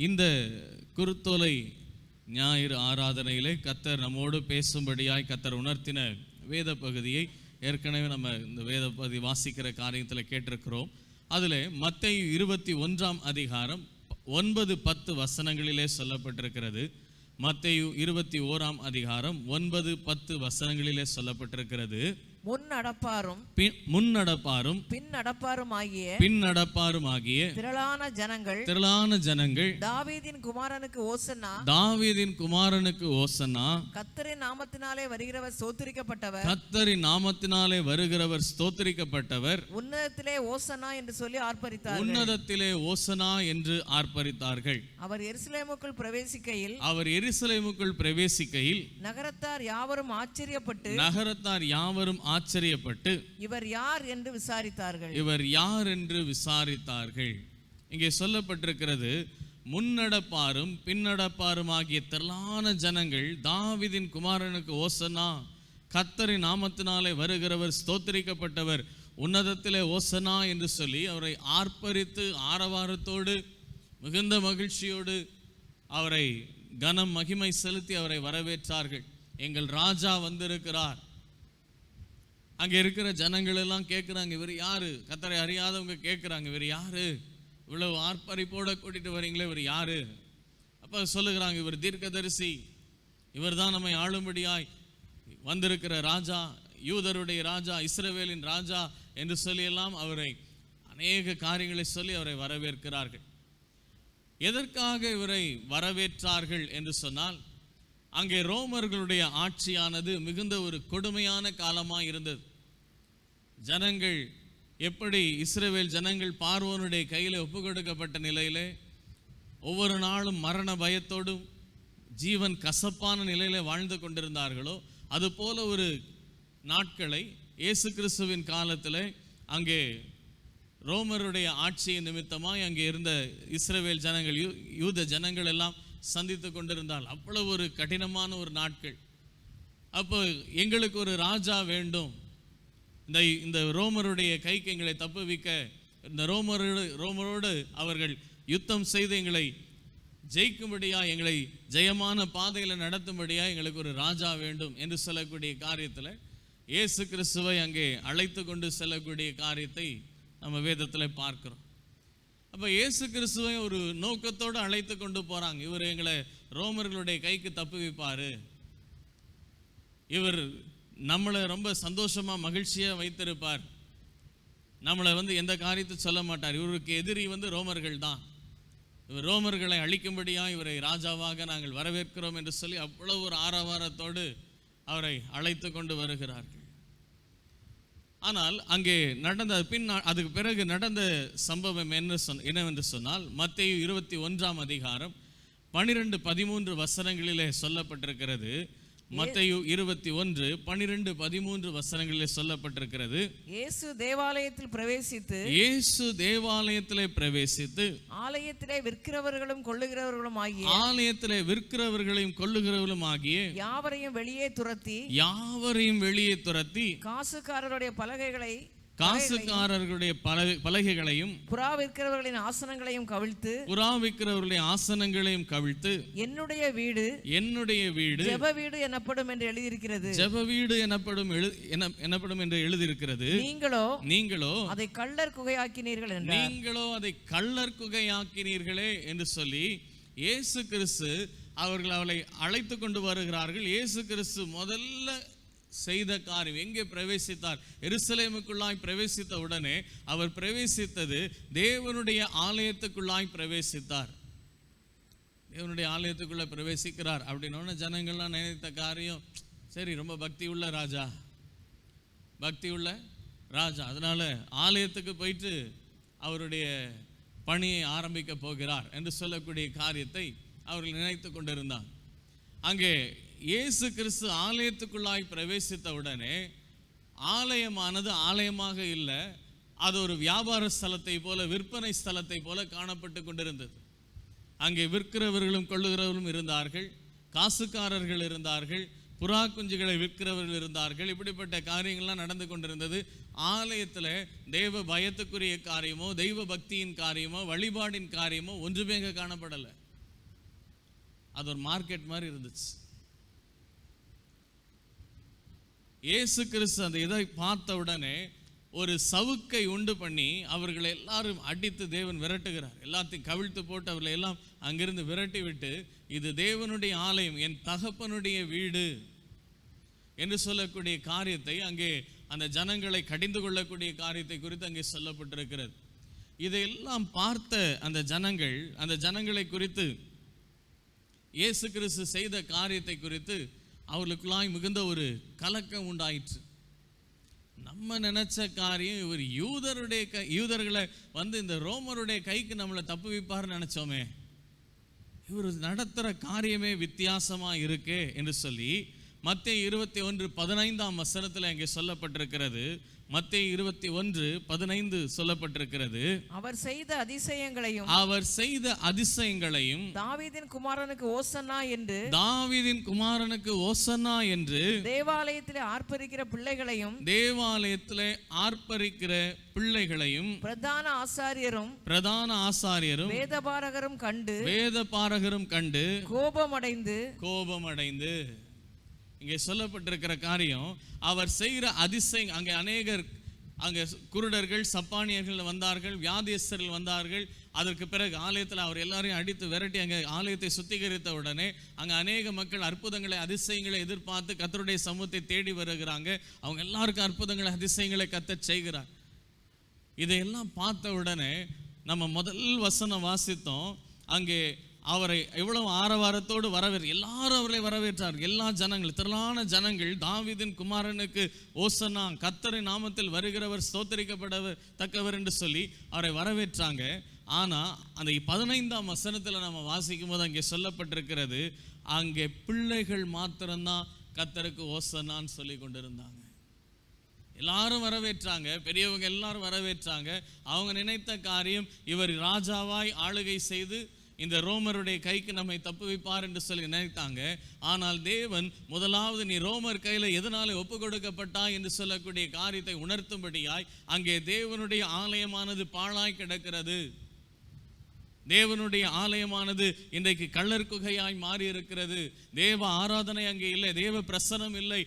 இந்த குருத்தோலை ஞாயிறு ஆராதனையிலே கர்த்தர் நம்மோடு பேசும்படியாய் கர்த்தர் உணர்த்தின வேத பகுதியை ஏற்கனவே நம்ம இந்த வேத பகுதி வாசிக்கிற காரியத்தில் கேட்டிருக்கிறோம். அதில் மத்தேயு 21 அதிகாரம் 9-10 வசனங்களிலே சொல்லப்பட்டிருக்கிறது. மத்தேயு 21 அதிகாரம் 9-10 வசனங்களிலே சொல்லப்பட்டிருக்கிறது. முன்னடப்பாரும் பின்னடப்பாரும் ஆகிய திரளான ஜனங்கள் தாவீதின் குமாரனுக்கு ஓசன்னா கர்த்தரின் நாமத்தினாலே வருகிறவர் ஸ்தோத்திரிக்கப்பட்டவர் உன்னதத்திலே ஓசன்னா என்று ஆர்ப்பரித்தார்கள். அவர் எருசலேமுக்குள் பிரவேசிக்கையில் நகரத்தார் யாவரும் ஆச்சரியப்பட்டு இவர் யார் என்று விசாரித்தார்கள். இங்கே சொல்லப்பட்டிருக்கிறது, முன்னடப்பாரும் பின்னடப்பாரும் ஆகிய திரளான ஜனங்கள் தாவீதின் குமாரனுக்கு ஓசன்னா, கர்த்தரின் நாமத்தினாலே வருகிறவர் ஸ்தோத்திரிக்கப்பட்டவர், உன்னதத்திலே ஓசன்னா என்று சொல்லி அவரை ஆர்ப்பரித்து ஆரவாரத்தோடு மிகுந்த மகிழ்ச்சியோடு அவரை கனம் மகிமை செலுத்தி அவரை வரவேற்றார்கள். எங்கள் ராஜா வந்திருக்கிறார். அங்கே இருக்கிற ஜனங்கள் எல்லாம் கேட்குறாங்க, இவர் யாரு? கர்த்தரை அறியாதவங்க கேட்குறாங்க, இவர் யாரு? இவ்வளவு ஆர்ப்பரிப்போட கூட்டிட்டு வரீங்களே, இவர் யாரு? அப்போ சொல்லுகிறாங்க, இவர் தீர்க்கதரிசி, இவர் தான் நம்மை ஆளும்படியாய் வந்திருக்கிற ராஜா, யூதருடைய ராஜா, இஸ்ரவேலின் ராஜா என்று சொல்லி எல்லாம் அவரை அநேக காரியங்களை சொல்லி அவரை வரவேற்கிறார்கள். எதற்காக இவரை வரவேற்றார்கள் என்று சொன்னால், அங்கே ரோமர்களுடைய ஆட்சியானது மிகுந்த ஒரு கொடுமையான காலமாக இருந்தது. ஜனங்கள் எப்படி இஸ்ரவேல் ஜனங்கள் பார்வோனுடைய கையில் ஒப்பு கொடுக்கப்பட்ட நிலையிலே ஒவ்வொரு நாளும் மரண பயத்தோடும் ஜீவன் கசப்பான நிலையில வாழ்ந்து கொண்டிருந்தார்களோ, அதுபோல ஒரு நாட்களை இயேசு கிறிஸ்துவின் காலத்தில் அங்கே ரோமருடைய ஆட்சியின் நிமித்தமாய் அங்கே இருந்த இஸ்ரவேல் ஜனங்கள், யூத ஜனங்கள் எல்லாம் சந்தித்து கொண்டிருந்தால் அவ்வளவு ஒரு கடினமான ஒரு நாட்கள். அப்போ எங்களுக்கு ஒரு ராஜா வேண்டும், இந்த ரோமருடைய கைக்கு எங்களை தப்புவிக்க, இந்த ரோமரோடு அவர்கள் யுத்தம் செய்து எங்களை ஜெயிக்கும்படியா, எங்களை ஜெயமான பாதையில் நடத்தும்படியா எங்களுக்கு ஒரு ராஜா வேண்டும் என்று சொல்லக்கூடிய காரியத்தில் இயேசு கிறிஸ்துவை அங்கே அழைத்து கொண்டு செல்லக்கூடிய காரியத்தை நம்ம வேதத்தில் பார்க்கிறோம். அப்போ இயேசு கிறிஸ்துவை ஒரு நோக்கத்தோடு அழைத்து கொண்டு போகிறாங்க. இவர் எங்களை ரோமர்களுடைய கைக்கு தப்புவிப்பார், இவர் நம்மளை ரொம்ப சந்தோஷமாக மகிழ்ச்சியாக வைத்திருப்பார், நம்மளை எந்த காரியத்தை சொல்ல மாட்டார், இவருக்கு எதிரி ரோமர்கள் தான், இவர் ரோமர்களை அழிக்கும்படியாக இவரை ராஜாவாக நாங்கள் வரவேற்கிறோம் என்று சொல்லி அவ்வளவு ஒரு ஆரவாரத்தோடு அவரை அழைத்து கொண்டு வருகிறார்கள். ஆனால் அங்கே நடந்த அதுக்கு பிறகு நடந்த சம்பவம் என்னவென்று சொன்னால், மத்தேயு 21 அதிகாரம் 12-13 வசனங்களிலே சொல்லப்பட்டிருக்கிறது. மத்தேயு 21:12-13 வசனங்களிலே சொல்லப்பட்டிருக்கிறது. இயேசு தேவாலயத்திலே பிரவேசித்து ஆலயத்திலே விற்கிறவர்களும் கொள்ளுகிறவர்களும் ஆகிய யாவரையும் வெளியே துரத்தி காசுக்காரருடைய பலகைகளையும் புறா விற்கிறவர்களின் ஆசனங்களையும் கவிழ்த்து என்னுடைய வீடு ஜெப வீடு எனப்படும் என்று எழுதியிருக்கிறது. நீங்களோ அதை கள்ளர் குகையாக்கினீர்களே என்று சொல்லி இயேசு கிறிஸ்து அவரை அழைத்து கொண்டு வருகிறார்கள். இயேசு கிறிஸ்து முதல்ல செய்த காரியம், எங்கே பிரவேசித்தார்? எருசலேமுக்குள்ளாய் பிரவேசித்த உடனே அவர் பிரவேசித்தது தேவனுடைய ஆலயத்துக்குள்ளாய் பிரவேசித்தார். தேவனுடைய ஆலயத்துக்குள்ள பிரவேசிக்கிறார் அப்படின்னோன்னு ஜனங்கள்லாம் நினைத்த காரியம், சரி ரொம்ப பக்தி உள்ள ராஜா, அதனால ஆலயத்துக்கு போயிட்டு அவருடைய பணியை ஆரம்பிக்க போகிறார் என்று சொல்லக்கூடிய காரியத்தை அவர்கள் நினைத்து கொண்டிருந்தார். அங்கே இயேசு கிறிஸ்து ஆலயத்துக்குள்ளாய் பிரவேசித்த உடனே ஆலயமானது ஆலயமாக இல்லை, அது ஒரு வியாபார ஸ்தலத்தை போல, விற்பனை ஸ்தலத்தை போல காணப்பட்டு கொண்டிருந்தது. அங்கே விற்கிறவர்களும் கொள்ளுகிறவர்களும் இருந்தார்கள், காசுக்காரர்கள் இருந்தார்கள், புறா குஞ்சுகளை விற்கிறவர்கள் இருந்தார்கள். இப்படிப்பட்ட காரியங்கள்லாம் நடந்து கொண்டிருந்தது. ஆலயத்தில் தெய்வ பயத்துக்குரிய காரியமோ தெய்வ பக்தியின் காரியமோ வழிபாடின் காரியமோ ஒன்றுமே காணப்படலை. அது ஒரு மார்க்கெட் மாதிரி இருந்துச்சு. இயேசு கிறிஸ்து அந்த இதை பார்த்த உடனே ஒரு சவுக்கை உண்டு பண்ணி அவர்களை எல்லாரும் அடித்து தேவன் விரட்டுகிறார். எல்லாத்தையும் கவிழ்த்து போட்டு அவர்களை எல்லாம் அங்கிருந்து விரட்டி விட்டு, இது தேவனுடைய ஆலயம், என் தகப்பனுடைய வீடு என்று சொல்லக்கூடிய காரியத்தை அங்கே அந்த ஜனங்களை கடிந்து கொள்ளக்கூடிய காரியத்தை குறித்து அங்கே சொல்லப்பட்டிருக்கிறது. இதையெல்லாம் பார்த்த அந்த ஜனங்களை குறித்து இயேசு கிறிஸ்து செய்த காரியத்தை குறித்து அவர்களுக்குள்ளாய் மிகுந்த ஒரு கலக்கம் உண்டாயிற்று. நம்ம நினைச்ச காரியம், இவர் யூதர்களை இந்த ரோமருடைய கைக்கு நம்மளை தப்பு வைப்பார்னு நினைச்சோமே, இவர் நடத்துகிற காரியமே வித்தியாசமா இருக்கு என்று சொல்லி மத்தேயு 21:15 அங்கே சொல்லப்பட்டிருக்கிறது. மத்தேயு 21:15 சொல்லப்பட்டிருக்கிறது, அவர் செய்த அதிசயங்களையும் தாவீதின் குமாரனுக்கு ஓசன்னா என்று தேவாலயத்திலே ஆர்ப்பரிக்கிற பிள்ளைகளையும் பிரதான ஆசாரியரும் வேதபாரகரும் கண்டு கோபமடைந்து இங்கே சொல்லப்பட்டிருக்கிற காரியம், அவர் செய்கிற அதிசயம். அங்கே அநேகர், அங்கே குருடர்கள், சப்பானியர்கள் வந்தார்கள், வியாதியஸ்தர்கள் வந்தார்கள். அதற்கு பிறகு ஆலயத்தில் அவர் எல்லாரையும் அடித்து விரட்டி அங்கே ஆலயத்தை சுத்திகரித்த உடனே அங்கே அநேக மக்கள் அற்புதங்களை அதிசயங்களை எதிர்பார்த்து கர்த்தருடைய சமூகத்தை தேடி வருகிறாங்க. அவங்க எல்லாருக்கும் அற்புதங்களை அதிசயங்களை கர்த்தர் செய்கிறார். இதையெல்லாம் பார்த்த உடனே நம்ம முதல் வசனம் வாசித்தோம், அங்கே அவரை எவ்வளவு ஆரவாரத்தோடு எல்லாரும் அவரை வரவேற்றார். எல்லா ஜனங்கள், திரளான ஜனங்கள், தாவீதின் குமாரனுக்கு ஓசன்னா, கர்த்தரின் நாமத்தில் வருகிறவர் ஸ்தோத்திரிக்கப்படத்தக்கவர் என்று சொல்லி அவரை வரவேற்றாங்க. ஆனா அந்த 15ஆம் வசனத்துல நம்ம வாசிக்கும் போது அங்கே சொல்லப்பட்டிருக்கிறது, அங்கே பிள்ளைகள் மாத்திரம்தான் கர்த்தருக்கு ஓசன்னான்னு சொல்லி கொண்டிருந்தாங்க. எல்லாரும் வரவேற்றாங்க, பெரியவங்க எல்லாரும் வரவேற்றாங்க. அவங்க நினைத்த காரியம், இவர் ராஜாவாய் ஆளுகை செய்து இந்த ரோமருடைய கைக்கு நம்மை தப்பு வைப்பார் என்று சொல்லி நினைத்தாங்க. ஆனால் தேவன் முதலாவது நீ ரோமர் கையில எதனால ஒப்பு கொடுக்கப்பட்டா என்று சொல்லக்கூடிய காரியத்தை உணர்த்தும்படியாய் அங்கே தேவனுடைய ஆலயமானது பாழாய் கிடக்கிறது. தேவனுடைய ஆலயமானது இன்றைக்கு கள்ளர் குகையாய் மாறி இருக்கிறது. தேவ ஆராதனை அங்கே இல்லை, தேவ பிரசனம் இல்லை,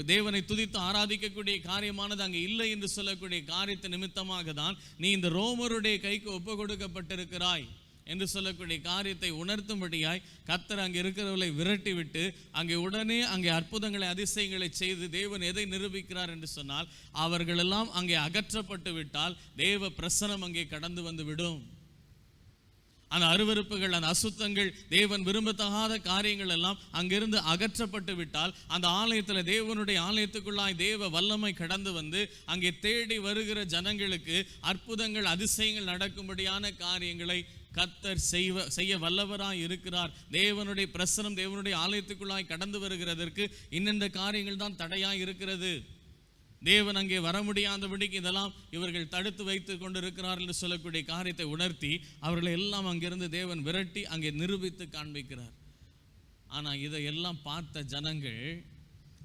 தேவனை துதித்து ஆராதிக்கக்கூடிய காரியமானது அங்கே இல்லை என்று சொல்லக்கூடிய காரியத்தை நிமித்தமாக தான் நீ இந்த ரோமருடைய கைக்கு ஒப்பு கொடுக்கப்பட்டிருக்கிறாய் என்று சொல்லக்கூடிய காரியத்தை உணர்த்தும்படியாய் கர்த்தர் அங்கே இருக்கிறவர்களை விரட்டி விட்டு உடனே அங்கே அற்புதங்களை அதிசயங்களை செய்து தேவன் எதை நிரூபிக்கிறார் என்று சொன்னால், அவர்களெல்லாம் அங்கே அகற்றப்பட்டு விட்டால் தேவ பிரசனம் அங்கே கடந்து வந்து விடும். அந்த அருவருப்புகள், அந்த அசுத்தங்கள், தேவன் விரும்பத்தகாத காரியங்கள் எல்லாம் அங்கிருந்து அகற்றப்பட்டு விட்டால் அந்த ஆலயத்தில், தேவனுடைய ஆலயத்துக்குள்ளாய் தேவ வல்லமை கடந்து வந்து அங்கே தேடி வருகிற ஜனங்களுக்கு அற்புதங்கள் அதிசயங்கள் நடக்கும்படியான காரியங்களை கர்த்தர் செய்ய வல்லவராய் இருக்கிறார். தேவனுடைய பிரசனம் தேவனுடைய ஆலயத்துக்குள்ளாய் கடந்து வருகிறதற்கு இன்னெந்த காரியங்கள் தான் தடையாய் இருக்கிறது. தேவன் அங்கே வர முடியாதபடிக்கு இதெல்லாம் இவர்கள் தடுத்து வைத்து கொண்டிருக்கிறார் என்று சொல்லக்கூடிய காரியத்தை உணர்த்தி அவர்களை எல்லாம் அங்கிருந்து தேவன் விரட்டி அங்கே நிரூபித்து காண்பிக்கிறார். ஆனால் இதையெல்லாம் பார்த்த ஜனங்கள்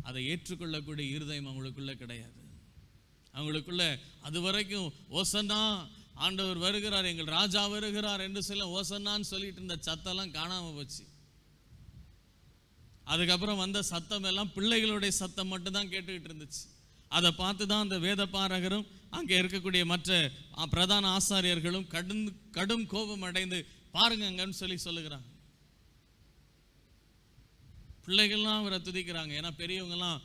அதை ஏற்றுக்கொள்ளக்கூடிய இருதயம் அவங்களுக்குள்ள கிடையாது. அவங்களுக்குள்ள அது வரைக்கும் ஓசன்னா, ஆண்டவர் வருகிறார், எங்கள் ராஜா வருகிறார் என்று சொல்ல ஓசன்னான்னு சொல்லிட்டு இருந்த சத்தெல்லாம் காணாம போச்சு. அதுக்கப்புறம் வந்த சத்தம் எல்லாம் பிள்ளைகளுடைய சத்தம் மட்டும்தான் கேட்டுக்கிட்டு இருந்துச்சு. அதை பார்த்து தான் அந்த வேதபாரகரும் அங்கே இருக்கக்கூடிய மற்ற பிரதான ஆசாரியர்களும் கடும் கோபம் அடைந்து பாருங்கன்னு சொல்லுகிறாங்க. பிள்ளைகள்லாம் அவரை துதிக்கிறாங்க. ஏன்னா பெரியவங்கலாம்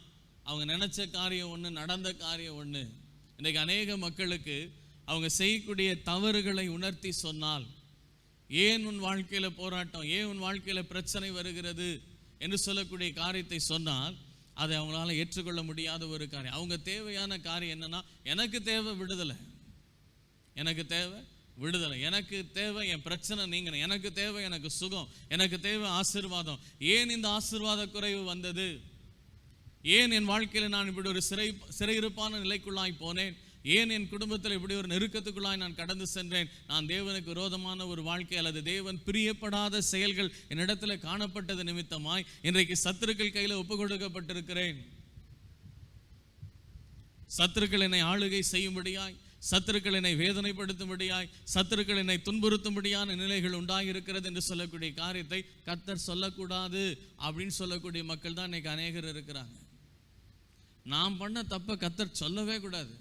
அவங்க நினைச்ச காரியம் ஒன்று, நடந்த காரியம் ஒன்று. இன்றைக்கு அநேக மக்களுக்கு அவங்க செய்யக்கூடிய தவறுகளை உணர்த்தி சொன்னால், ஏன் உன் வாழ்க்கையில போராட்டம், ஏன் உன் வாழ்க்கையில பிரச்சனை வருகிறது என்று சொல்லக்கூடிய காரியத்தை சொன்னால் அதை அவங்களால ஏற்றுக்கொள்ள முடியாத ஒரு காரியம். அவங்க தேவையான காரியம் என்னன்னா, எனக்கு தேவை விடுதலை, எனக்கு தேவை விடுதலை, எனக்கு தேவை என் பிரச்சனை நீங்கணும், எனக்கு தேவை எனக்கு சுகம், எனக்கு தேவை ஆசீர்வாதம். ஏன் இந்த ஆசீர்வாத குறைவு வந்தது, ஏன் என் வாழ்க்கையில் நான் இப்படி ஒரு சிறையிருப்பான நிலைக்குள்ளாய் போனேன், ஏன் என் குடும்பத்தில் இப்படி ஒரு நெருக்கத்துக்குள்ளாய் நான் கடந்து சென்றேன், நான் தேவனுக்கு விரோதமான ஒரு வாழ்க்கை அல்லது தேவன் பிரியப்படாத செயல்கள் என்னிடத்தில் காணப்பட்டது நிமித்தமாய் இன்றைக்கு சத்துருக்கள் கையில் ஒப்பு கொடுக்கப்பட்டிருக்கிறேன். சத்துருக்கள் என்னை ஆளுகை செய்யும்படியாய், சத்துருக்கள் என்னை வேதனைப்படுத்தும்படியாய், சத்துருக்கள் என்னை துன்புறுத்தும்படியான நிலைகள் உண்டாகிருக்கிறது என்று சொல்லக்கூடிய காரியத்தை கர்த்தர் சொல்லக்கூடாது அப்படின்னு சொல்லக்கூடிய மக்கள் தான் இன்னைக்கு அநேகர் இருக்கிறாங்க. நான் பண்ண தப்பை கர்த்தர் சொல்லவே கூடாது,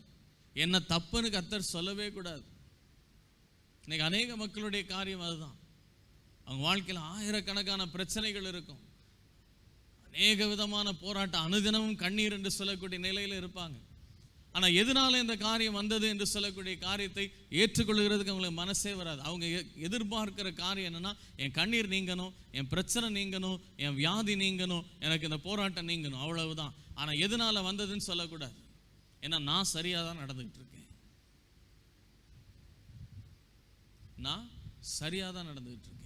என்ன தப்புன்னு கர்த்தர் சொல்லவே கூடாது. இன்னைக்கு அநேக மக்களுடைய காரியம் அதுதான். அவங்க வாழ்க்கையில் ஆயிரக்கணக்கான பிரச்சனைகள் இருக்கும், அநேக விதமான போராட்டம், அனுதினமும் கண்ணீர் என்று சொல்லக்கூடிய நிலையில் இருப்பாங்க. ஆனால் எதனால இந்த காரியம் வந்தது என்று சொல்லக்கூடிய காரியத்தை ஏற்றுக்கொள்கிறதுக்கு அவங்களுக்கு மனசே வராது. அவங்க எதிர்பார்க்கிற காரியம் என்னன்னா, என் கண்ணீர் நீங்கணும், என் பிரச்சனை நீங்கணும், என் வியாதி நீங்கணும், எனக்கு இந்த போராட்டம் நீங்கணும், அவ்வளவுதான். ஆனால் எதனால வந்ததுன்னு சொல்லக்கூடாது. ஏன்னா நான் சரியாக தான் நடந்துகிட்டு இருக்கேன், நான் சரியாக தான் நடந்துகிட்டு இருக்கேன்.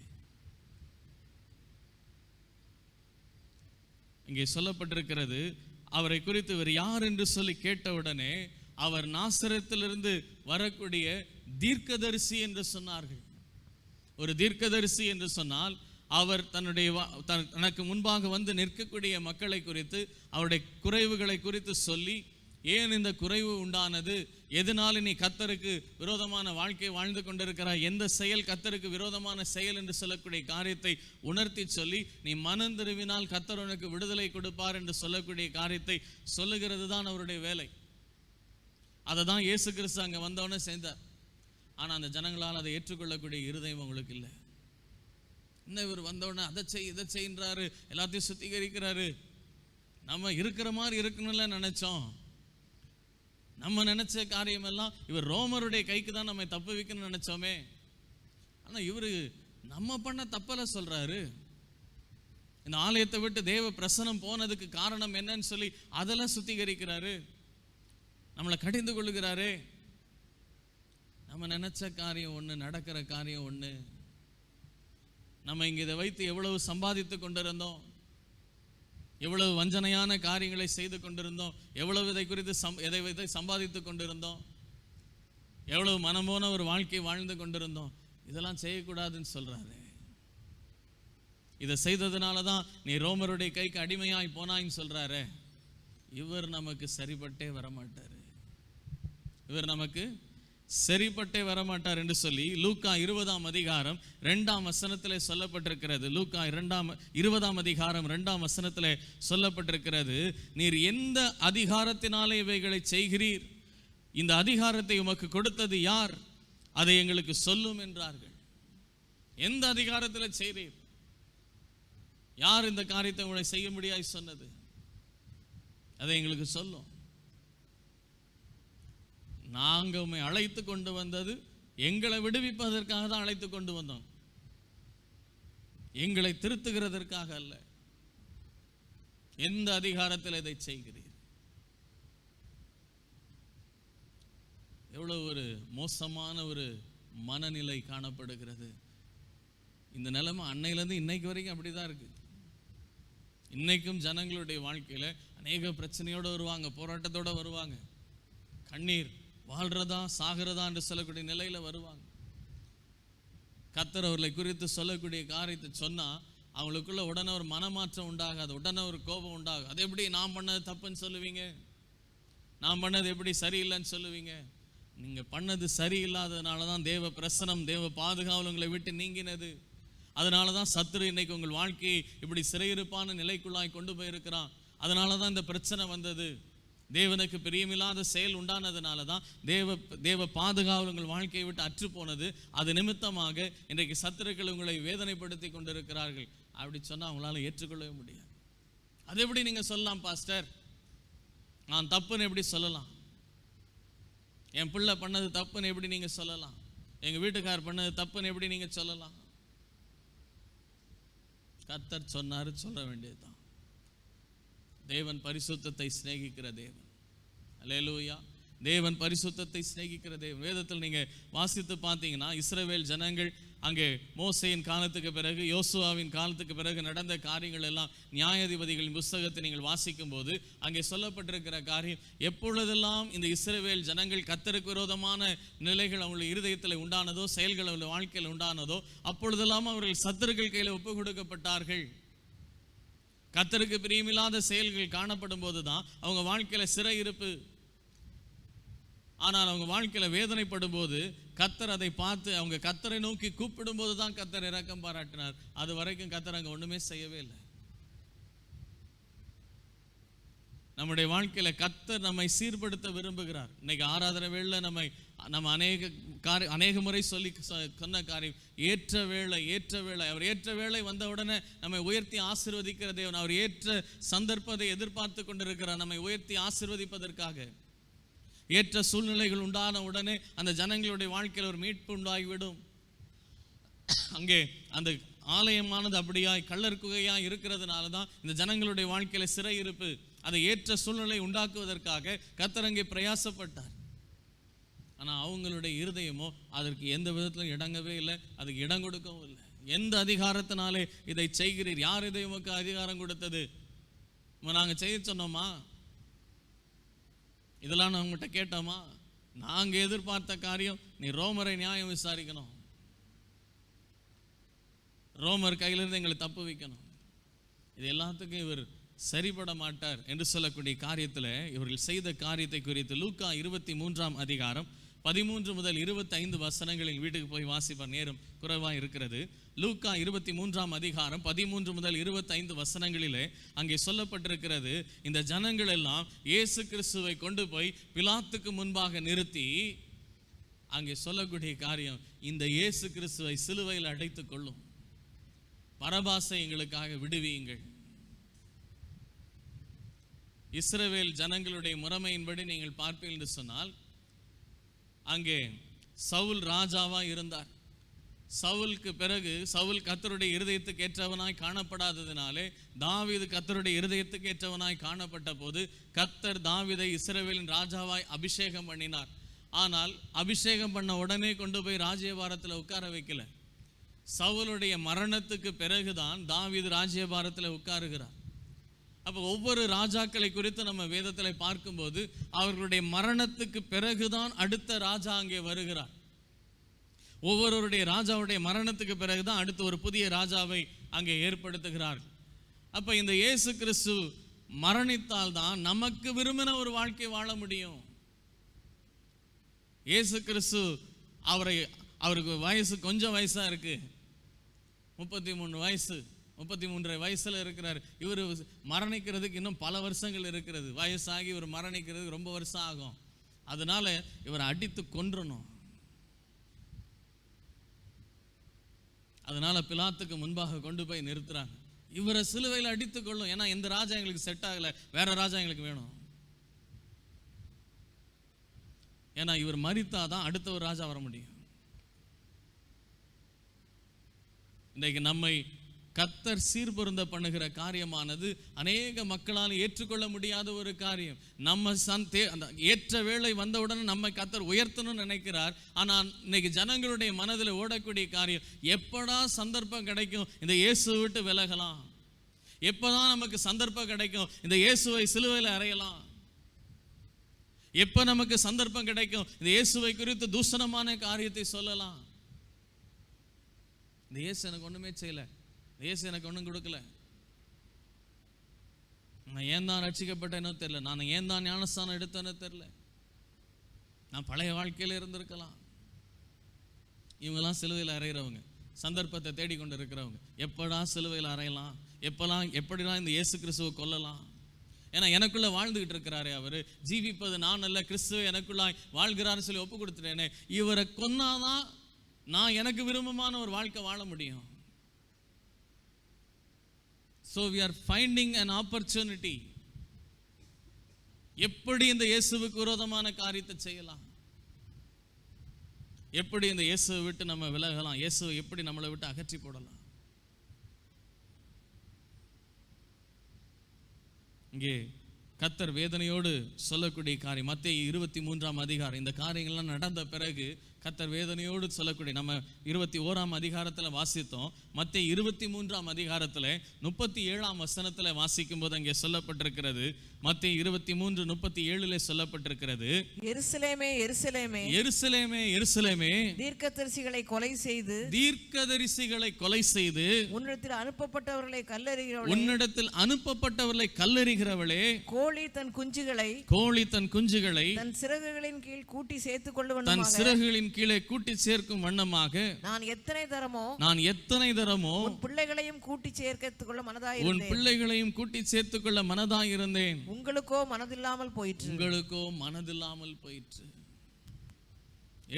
இங்கே சொல்லப்பட்டிருக்கிறது, அவரை குறித்து இவர் யார் என்று சொல்லி கேட்டவுடனே அவர் நாசரேத்திலிருந்து வரக்கூடிய தீர்க்கதரிசி என்று சொன்னார்கள். ஒரு தீர்க்கதரிசி என்று சொன்னால் அவர் தனக்கு முன்பாக வந்து நிற்கக்கூடிய மக்களை குறித்து, அவருடைய குறைவுகளை குறித்து சொல்லி, ஏன் இந்த குறைவு உண்டானது, எதனால நீ கர்த்தருக்கு விரோதமான வாழ்க்கை வாழ்ந்து கொண்டிருக்கிறாய், எந்த செயல் கர்த்தருக்கு விரோதமான செயல் என்று சொல்லக்கூடிய காரியத்தை உணர்த்தி சொல்லி, நீ மனம் திரும்பினால் கர்த்தர் உனக்கு விடுதலை கொடுப்பார் என்று சொல்லக்கூடிய காரியத்தை சொல்லுகிறது தான் அவருடைய வேலை. அதை தான் இயேசு கிறிஸ்து அங்கே வந்தவொடனே செய்தார். ஆனால் அந்த ஜனங்களால் அதை ஏற்றுக்கொள்ளக்கூடிய இருதயம் அவங்களுக்கு இல்லை. இன்னும் இவர் வந்தவுடனே அதை செய் இதை செய்ன்றாரு, எல்லாத்தையும் சுத்திகரிக்கிறாரு. நம்ம இருக்கிற மாதிரி இருக்கணும்ல நினைச்சோம். நம்ம நினைச்ச காரியமெல்லாம் இவர் ரோமருடைய கைக்கு தான் நம்ம தப்பு வைக்கணும்னு நினைச்சோமே. ஆனால் இவர் நம்ம பண்ண தப்பல சொல்றாரு. இந்த ஆலயத்தை விட்டு தேவ பிரசனம் போனதுக்கு காரணம் என்னன்னு சொல்லி அதெல்லாம் சுத்திகரிக்கிறாரு, நம்மளை கடிந்து கொள்ளுகிறாரு. நம்ம நினைச்ச காரியம் ஒன்று, நடக்கிற காரியம் ஒன்று. நம்ம இங்கே இதை வைத்து எவ்வளவு சம்பாதித்து கொண்டிருந்தோம், எவ்வளவு வஞ்சனையான காரியங்களை செய்து கொண்டிருந்தோம், எவ்வளவு இதை குறித்து எதை சம்பாதித்து கொண்டிருந்தோம், எவ்வளவு மனமோன ஒரு வாழ்க்கை வாழ்ந்து கொண்டிருந்தோம். இதெல்லாம் செய்யக்கூடாதுன்னு சொல்றாரு. இதை செய்ததுனால தான் நீ ரோமருடைய கைக்கு அடிமையாய் போனாயின்னு சொல்றாரு. இவர் நமக்கு சரிப்பட்டே வரமாட்டாரு, இவர் நமக்கு சரிப்பட்டே வரமாட்டார் என்று சொல்லி லூக்கா 20ஆம் அதிகாரம் 2ஆம் வசனத்தில் சொல்லப்பட்டிருக்கிறது. லூக்கா 20ஆம் அதிகாரம் 2ஆம் வசனத்தில் சொல்லப்பட்டிருக்கிறது, நீர் எந்த அதிகாரத்தினாலே இவைகளை செய்கிறீர், இந்த அதிகாரத்தை உமக்கு கொடுத்தது யார், அதை எங்களுக்கு சொல்லும் என்றார்கள். எந்த அதிகாரத்தில் செய்கிறீர், யார் இந்த காரியத்தை உங்களை செய்ய முடியாது சொன்னது, அதை எங்களுக்கு சொல்லும். நாங்கள் உண்மை அழைத்து கொண்டு வந்தது எங்களை விடுவிப்பதற்காக தான் அழைத்து கொண்டு வந்தோம், எங்களை திருத்துகிறதற்காக அல்ல. எந்த அதிகாரத்தில் இதை செய்கிறீர்? எவ்வளவு ஒரு மோசமான ஒரு மனநிலை காணப்படுகிறது. இந்த நிலைமை அன்னையிலேருந்து இன்னைக்கு வரைக்கும் அப்படிதான் இருக்கு. இன்னைக்கும் ஜனங்களுடைய வாழ்க்கையில அநேக பிரச்சனையோடு வருவாங்க, போராட்டத்தோட வருவாங்க, கண்ணீர், வாழ்றதா சாகிறதா என்று சொல்லக்கூடிய நிலையில வருவாங்க. கர்த்தர் அவர்களை குறித்து சொல்லக்கூடிய காரியத்தை சொன்னா அவங்களுக்குள்ள உடனே ஒரு மனமாற்றம் உண்டாகாது, உடனே ஒரு கோபம் உண்டாகும். அது எப்படி நான் பண்ணது தப்புன்னு சொல்லுவீங்க, நான் பண்ணது எப்படி சரியில்லைன்னு சொல்லுவீங்க? நீங்க பண்ணது சரியில்லாததுனால தான் தேவ பிரசனம், தேவ பாதுகாவல் உங்களை விட்டு நீங்கினது. அதனால தான் சத்துரு இன்னைக்கு உங்கள் வாழ்க்கையை இப்படி சிறையிருப்பான நிலைக்குள்ளாய் கொண்டு போயிருக்கிறான். அதனால தான் இந்த பிரச்சனை வந்தது. தேவனுக்கு பிரியமில்லாத செயல் உண்டானதுனால தான் தேவ பாதுகாவல் உங்கள் வாழ்க்கையை விட்டு அற்று போனது. அது நிமித்தமாக இன்றைக்கு சத்துருக்கள் உங்களை வேதனைப்படுத்தி கொண்டிருக்கிறார்கள். அப்படி சொன்னால் அவங்களால ஏற்றுக்கொள்ளவே முடியாது. அது எப்படி நீங்க சொல்லலாம் பாஸ்டர், நான் தப்புன்னு எப்படி சொல்லலாம்? என் பிள்ளை பண்ணது தப்புன்னு எப்படி நீங்க சொல்லலாம்? எங்க வீட்டுக்கார் பண்ணது தப்புன்னு எப்படி நீங்க சொல்லலாம்? கர்த்தர் சொன்னாரு, சொல்ல வேண்டியதுதான். தேவன் பரிசுத்தத்தை சிநேகிக்கிற தேவன். அல்லேலூயா. தேவன் பரிசுத்தத்தை சிநேகிக்கிற தேவன். வேதத்தில் நீங்க வாசித்து பார்த்தீங்கன்னா இஸ்ரவேல் ஜனங்கள் அங்கே மோசேயின் காலத்துக்கு பிறகு, யோசுவாவின் காலத்துக்கு பிறகு நடந்த காரியங்கள் எல்லாம் நியாயாதிபதிகளின் புஸ்தகத்தை நீங்கள் வாசிக்கும் போது அங்கே சொல்லப்பட்டிருக்கிற காரியம், எப்பொழுதெல்லாம் இந்த இஸ்ரவேல் ஜனங்கள் கர்த்தருக்கு விரோதமான நிலைகள் அவங்களுடைய இருதயத்தில் உண்டானதோ, செயல்கள் அவங்களுடைய வாழ்க்கையில் உண்டானதோ, அப்பொழுதெல்லாம் அவர்கள் சத்துருக்கள் கையில் ஒப்பு கொடுக்கப்பட்டார்கள். கர்த்தருக்கு பிரியமில்லாத செயல்கள் காணப்படும் போதுதான் அவங்க வாழ்க்கையில சிறையிருப்பு. ஆனால் அவங்க வாழ்க்கையில் வேதனைப்படும் போது கர்த்தர் அதை பார்த்து அவங்க கர்த்தரை நோக்கி கூப்பிடும் போது தான் கர்த்தர் இரக்கம் பாராட்டினார். அது வரைக்கும் கர்த்தர் அங்கே ஒன்றுமே செய்யவே இல்லை. நம்முடைய வாழ்க்கையில கர்த்தர் நம்மை சீர்படுத்த விரும்புகிறார். இன்னைக்கு ஆராதனை வேளையில நம்ம அநேக முறை சொன்ன காரியம் ஏற்ற வேளை. அவர் ஏற்ற வேளை வந்த உடனே நம்மை உயர்த்தி ஆசீர்வதிக்கிற தேவன். அவர் ஏற்ற சந்தர்ப்பத்தை எதிர்பார்த்து கொண்டிருக்கிறார் நம்மை உயர்த்தி ஆசீர்வதிப்பதற்காக. ஏற்ற சூழ்நிலைகள் உண்டான உடனே அந்த ஜனங்களுடைய வாழ்க்கையில் ஒரு மீட்பு உண்டாகிவிடும். அங்கே அந்த ஆலயமானது அப்படியாய் கள்ளர் குகையாய் இருக்கிறதுனால தான் இந்த ஜனங்களுடைய வாழ்க்கையில சிறையிருப்பு. அதை ஏற்ற சூழ்நிலை உண்டாக்குவதற்காக கர்த்தர் அங்கே பிரயாசப்பட்டார். ஆனால் அவங்களுடைய இருதயமோ அதற்கு எந்த விதத்திலும் இடங்கவே இல்லை, அதுக்கு இடம் கொடுக்கவும் இல்லை. எந்த அதிகாரத்தினாலே இதை செய்கிறீர்? யார் இதை உமக்கு அதிகாரம் கொடுத்தது? நாங்கள் செய்ய சொன்னோமா? இதெல்லாம் நான் உங்கள்கிட்ட கேட்டோமா? நாங்கள் எதிர்பார்த்த காரியம் நீ ரோமரை நியாயம் விசாரிக்கணும், ரோமர் கையிலிருந்து எங்களை தப்பு வைக்கணும். இது எல்லாத்துக்கும் இவர் சரிபட மாட்டார் என்று சொல்லக்கூடிய காரியத்தில் இவர்கள் செய்த காரியத்தை குறித்து லூக்கா 23ஆம் அதிகாரம் 13 முதல் 25 வசனங்களில் வீட்டுக்கு போய் வாசிப்பார், நேரம் குறைவாக இருக்கிறது. லூக்கா 23ஆம் அதிகாரம் 13 முதல் 25 வசனங்களிலே அங்கே சொல்லப்பட்டிருக்கிறது. இந்த ஜனங்கள் எல்லாம் இயேசு கிறிஸ்துவை கொண்டு போய் பிலாத்துக்கு முன்பாக நிறுத்தி அங்கே சொல்லக்கூடிய காரியம், இந்த இயேசு கிறிஸ்துவை சிலுவையில் அடைத்துக் கொள்ளும், பரபாசை எங்களுக்காக விடுவியுங்கள். இஸ்ரவேல் ஜனங்களுடைய முறைமையின்படி நீங்கள் பார்ப்பீர்கள் என்று சொன்னால் அங்கே சவுல் ராஜாவா இருந்தார். சவுலுக்கு பிறகு சவுல் கர்த்தருடைய இருதயத்துக்கு ஏற்றவனாய் காணப்படாததினாலே தாவீது கர்த்தருடைய இருதயத்துக்கு ஏற்றவனாய் காணப்பட்ட போது கர்த்தர் தாவீதை இஸ்ரவேலின் ராஜாவாய் அபிஷேகம் பண்ணினார். ஆனால் அபிஷேகம் பண்ண உடனே கொண்டு போய் ராஜ்யபாரத்தில் உட்கார வைக்கல. சவுலுடைய மரணத்துக்கு பிறகுதான் தாவீது ராஜ்யபாரத்தில் உட்காருகிறார். அப்போ ஒவ்வொரு ராஜாக்களை குறித்து நம்ம வேதத்தில் பார்க்கும்போது அவர்களுடைய மரணத்துக்கு பிறகுதான் அடுத்த ராஜா அங்கே வருகிறார். ஒவ்வொருவருடைய ராஜாவுடைய மரணத்துக்கு பிறகுதான் அடுத்து ஒரு புதிய ராஜாவை அங்கே ஏற்படுத்துகிறார். அப்போ இந்த இயேசு கிறிஸ்து மரணித்தால் தான் நமக்கு விரும்பின ஒரு வாழ்க்கை வாழ முடியும். இயேசு கிறிஸ்து அவருக்கு வயசு கொஞ்சம் வயசா இருக்கு, 33 வயசு, 33 வயசுல இருக்கிறார். இவர் மரணிக்கிறதுக்கு இன்னும் பல வருஷங்கள் இருக்கிறது. வயசாகி இவர் மரணிக்கிறதுக்கு ரொம்ப வருஷம் ஆகும். அதனால இவரை அடித்து கொன்றணும். அதனால பிலாத்துக்கு முன்பாக கொண்டு போய் நிறுத்துறாங்க. இவரை சிலுவையில் அடித்து கொள்ளும். ஏன்னா இந்த ராஜா எங்களுக்கு செட் ஆகல, வேற ராஜா எங்களுக்கு வேணும். ஏன்னா இவர் மரித்தாதான் அடுத்த ஒரு ராஜா வர முடியும். இன்றைக்கு நம்மை கர்த்தர் சீர்பொருந்த பண்ணுகிற காரியமானது அநேக மக்களால் ஏற்றுக்கொள்ள முடியாத ஒரு காரியம். நம்ம ஏற்ற வேளை வந்தவுடனே நம்ம கர்த்தர் உயர்த்தணும்னு நினைக்கிறார். ஆனால் இன்னைக்கு ஜனங்களுடைய மனதில் ஓடக்கூடிய காரியம், எப்படா சந்தர்ப்பம் கிடைக்கும் இந்த இயேசுவை விட்டு விலகலாம், எப்பதான் நமக்கு சந்தர்ப்பம் கிடைக்கும் இந்த இயேசுவை சிலுவையில் அறையலாம், எப்ப நமக்கு சந்தர்ப்பம் கிடைக்கும் இந்த இயேசுவை குறித்து தூஷணமான காரியத்தை சொல்லலாம். இந்த இயேசு எனக்கு ஒண்ணுமே செய்யல, இயேசு எனக்கு ஒன்றும் கொடுக்கல, நான் ஏன் தான் ரட்சிக்கப்பட்டேனோ தெரியல, நான் ஏன் தான் ஞானஸ்தானம் எடுத்தேனோ தெரியல, நான் பழைய வாழ்க்கையில் இருந்திருக்கலாம். இவங்கெல்லாம் சிலுவையில் அறையிறவங்க, சந்தர்ப்பத்தை தேடிக்கொண்டு இருக்கிறவங்க, எப்படா சிலுவையில் அறையலாம், எப்படிலாம் இந்த இயேசு கிறிஸ்துவை கொல்லலாம். ஏன்னா எனக்குள்ள வாழ்ந்துகிட்டு இருக்கிறாரே, அவர் ஜீவிப்பது நான் அல்ல கிறிஸ்துவை எனக்குள்ளாய் வாழ்கிறான்னு சொல்லி ஒப்பு கொடுத்துட்டேனே, இவரை கொன்னாதான் நான் எனக்கு விருப்பமான ஒரு வாழ்க்கை வாழ முடியும். So we are finding an opportunity. எப்படி இந்த இயேசுவுக்கு விரோதமான காரியத்தை செய்யலாம், எப்படி இந்த இயேசுவை விட்டு நம்ம விலகலாம், இயேசுவை எப்படி நம்மளை விட்டு அகற்றி போடலாம். இங்கே கர்த்தர் வேதனையோடு சொல்லக்கூடிய காரியம் மத்தேயு 23ஆம் அதிகாரம். இந்த காரியங்கள்லாம் நடந்த பிறகு கர்த்தர் வேதனையோடு சொல்லக்கூடிய, நம்ம 21ஆம் அதிகாரத்தில் வாசித்தோம். மத்தேயு 23ஆம் அதிகாரத்தில் 37ஆம் வசனத்தில் வாசிக்கும் போது அங்கே சொல்லப்பட்டிருக்கிறது. மத்தேயு 23:37 சொல்லப்பட்டிருக்கிறது, எருசலேமே எருசலேமே எருசலேமே எருசலேமே, தீர்க்கதரிசிகளை கொலை செய்து தீர்க்கதரிசிகளை கொலை செய்து உன்னிடத்தில் அனுப்பப்பட்டவர்களை கல்லெறிகிறவளே, உன்னிடத்தில் அனுப்பப்பட்டவர்களை கல்லெறிகிறவளே, கோழி தன் குஞ்சுகளை கோழி தன் குஞ்சுகளை தன் சிறகுகளின் கீழ் கூட்டி சேர்த்துக் தன் கொள்ளுவனமாக சிறகுகளின் கீழே கூட்டி சேர்க்கும் வண்ணமாக நான் எத்தனை தரமோ உன் பிள்ளைகளையும் கூட்டி சேர்த்துக் கொள்ள உன் மனதாயிருந்தேன். பிள்ளைகளையும் கூட்டி சேர்த்துக் கொள்ள மனதாயிருந்தேன். உங்களுக்கோ மனதில்லாமல் போயிற்று. உங்களுக்கோ மனதில்லாமல் போயிற்று.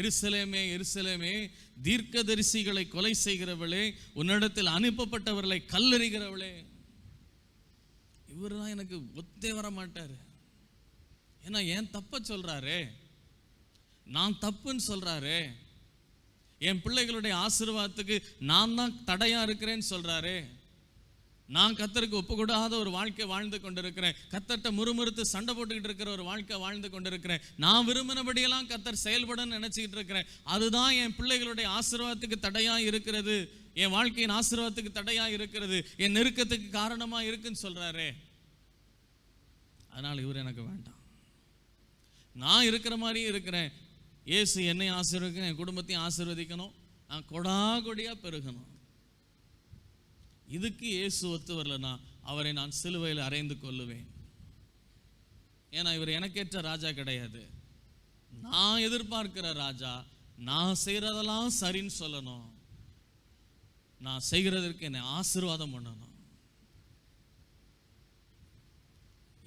எருசலேமே எருசலேமே, தீர்க்கதரிசிகளை கொலை செய்கிறவளே, உன்னிடத்தில் அனுப்பப்பட்டவர்களை கல்லெறிகிறவளே. இவர்தான் எனக்கு ஒத்தே வர மாட்டாரு. ஏன்னா ஏன் தப்ப சொல்றாரு, நான் தப்புன்னு சொல்றாரு. என் பிள்ளைகளுடைய ஆசீர்வாதத்துக்கு நான் தான் தடையா இருக்கிறேன்னு சொல்றாரு. நான் கர்த்தருக்கு ஒப்புக்கூடாத ஒரு வாழ்க்கை வாழ்ந்து கொண்டிருக்கிறேன். கர்த்தர்ட்ட முறுமுறுத்து சண்டை போட்டுக்கிட்டு இருக்கிற ஒரு வாழ்க்கை வாழ்ந்து கொண்டிருக்கிறேன். நான் விரும்பினபடியெல்லாம் கர்த்தர் செயல்படன்னு நினைச்சிக்கிட்டு இருக்கிறேன். அதுதான் என் பிள்ளைகளுடைய ஆசீர்வாதத்துக்கு தடையா இருக்கிறது, என் வாழ்க்கையின் ஆசீர்வாதத்துக்கு தடையா இருக்கிறது, என் நெருக்கத்துக்கு காரணமா இருக்குன்னு சொல்றாரு. அதனால இவர் எனக்கு வேண்டாம். நான் இருக்கிற மாதிரி இருக்கிறேன். இயேசு என்னை ஆசீர்வதிக்கணும், என் குடும்பத்தையும் ஆசீர்வதிக்கணும், நான் கொடா கொடியா பெருகணும். இதுக்கு இயேசு ஒத்து வரலனா அவரை நான் சிலுவையில் அறைந்து கொள்ளுவேன். ஏன்னா இவர் எனக்கேற்ற ராஜா கிடையாது. நான் எதிர்பார்க்கிற ராஜா நான் செய்யறதெல்லாம் சரின்னு சொல்லணும், நான் செய்கிறதற்கு என்னை ஆசீர்வாதம் பண்ணணும்.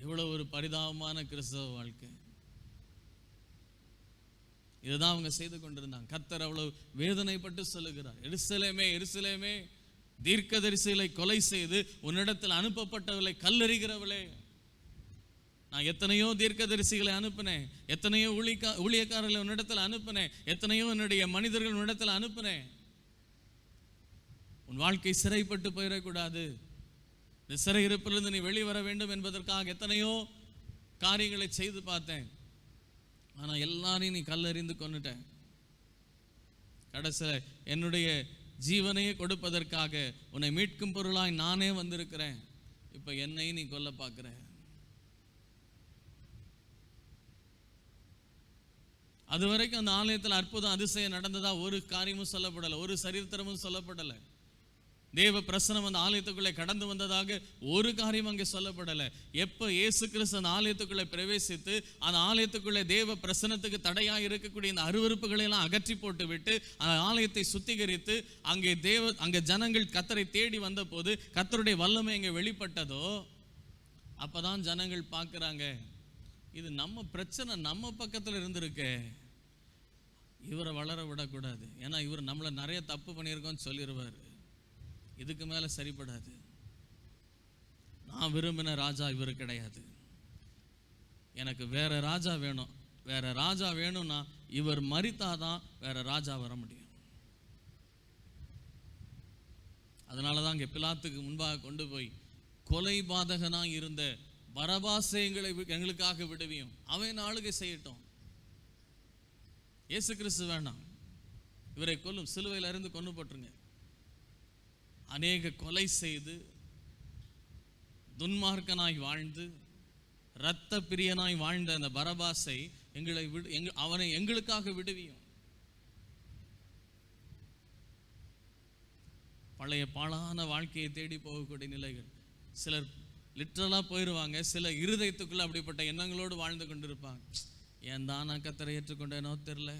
இவ்வளவு ஒரு பரிதாபமான கிறிஸ்தவ வாழ்க்கை. இதுதான் அவங்க செய்து கொண்டிருந்தாங்க. கர்த்தர் அவ்வளவு வேதனைப்பட்டு சொல்லுகிறார், எருசலேமே எருசலேமே, தீர்க்கதரிசிகளை கொலை செய்து உன்னிடத்தில் அனுப்பப்பட்டவர்களை கல்லெறிகிறவளே. நான் எத்தனையோ தீர்க்கதரிசிகளை அனுப்பினேன், எத்தனையோ ஊழியக்காரர்களை உன்னிடத்தில் அனுப்பினேன், எத்தனையோ என்னுடைய மனிதர்கள் உன்னிடத்தில் அனுப்பினேன். உன் வாழ்க்கை சிறைப்பட்டு போயிடக்கூடாது, இந்த சிறையிருப்பிலிருந்து நீ வெளிவர வேண்டும் என்பதற்காக எத்தனையோ காரியங்களை செய்து பார்த்தேன். ஆனா எல்லாரையும் நீ கல்லெறிந்து கொன்னுட்ட. கடைசியில் என்னுடைய ஜீவனையே கொடுப்பதற்காக உன்னை மீட்கும் பொருளாய் நானே வந்திருக்கிறேன், இப்ப என்னை நீ கொல்ல பார்க்கிற. அது வரைக்கும் அந்த ஆலயத்தில் அற்புதம் அதிசயம் நடந்ததா ஒரு காரியமும் சொல்லப்படலை, ஒரு சரித்திரமும் சொல்லப்படலை. தேவ பிரசனம் அந்த ஆலயத்துக்குள்ளே கடந்து வந்ததாக ஒரு காரியம் அங்கே சொல்லப்படலை. எப்போ இயேசு கிறிஸ்து அந்த ஆலயத்துக்குள்ளே பிரவேசித்து அந்த ஆலயத்துக்குள்ளே தேவ பிரசனத்துக்கு தடையாக இருக்கக்கூடிய இந்த அருவருப்புகளை எல்லாம் அகற்றி போட்டு விட்டு அந்த ஆலயத்தை சுத்திகரித்து அங்கே ஜனங்கள் கர்த்தரை தேடி வந்த போது கர்த்தருடைய வல்லமை அங்கே வெளிப்பட்டதோ, அப்பதான் ஜனங்கள் பார்க்குறாங்க, இது நம்ம பிரச்சனை நம்ம பக்கத்தில் இருந்திருக்கே, இவரை வளர விடக்கூடாது. ஏன்னா இவர் நம்மளை நிறைய தப்பு பண்ணியிருக்கோன்னு சொல்லிடுவார், இதுக்கு மேலே சரிப்படாது. நான் விரும்பின ராஜா இவர் கிடையாது, எனக்கு வேற ராஜா வேணும். வேற ராஜா வேணும்னா இவர் மரித்தாதான் வேற ராஜா வர முடியும். அதனால தான் இங்கே பிலாத்துக்கு முன்பாக கொண்டு போய் கொலை பாதகனாக இருந்த பரபாசை எங்களுக்காக விடுவியும், அவன் ஆளுகை செய்யட்டும், இயேசு கிறிஸ்து வேண்டாம், இவரை கொல்லும், சிலுவையில் இருந்து கொண்டு போட்டுருங்க. அநேக கொலை செய்து துன்மார்க்கனாய் வாழ்ந்து இரத்த பிரியனாய் வாழ்ந்த அந்த பரபாசை அவனை எங்களுக்காக விடுவியும். பழைய பாழான வாழ்க்கையை தேடி போகக்கூடிய நிலைகள். சிலர் லிட்டரலா போயிடுவாங்க, சில இருதயத்துக்குள்ள அப்படிப்பட்ட எண்ணங்களோடு வாழ்ந்து கொண்டிருப்பாங்க. ஏன் தான் நான் கர்த்தரை ஏற்றுக்கொண்டேனோ தெரியல,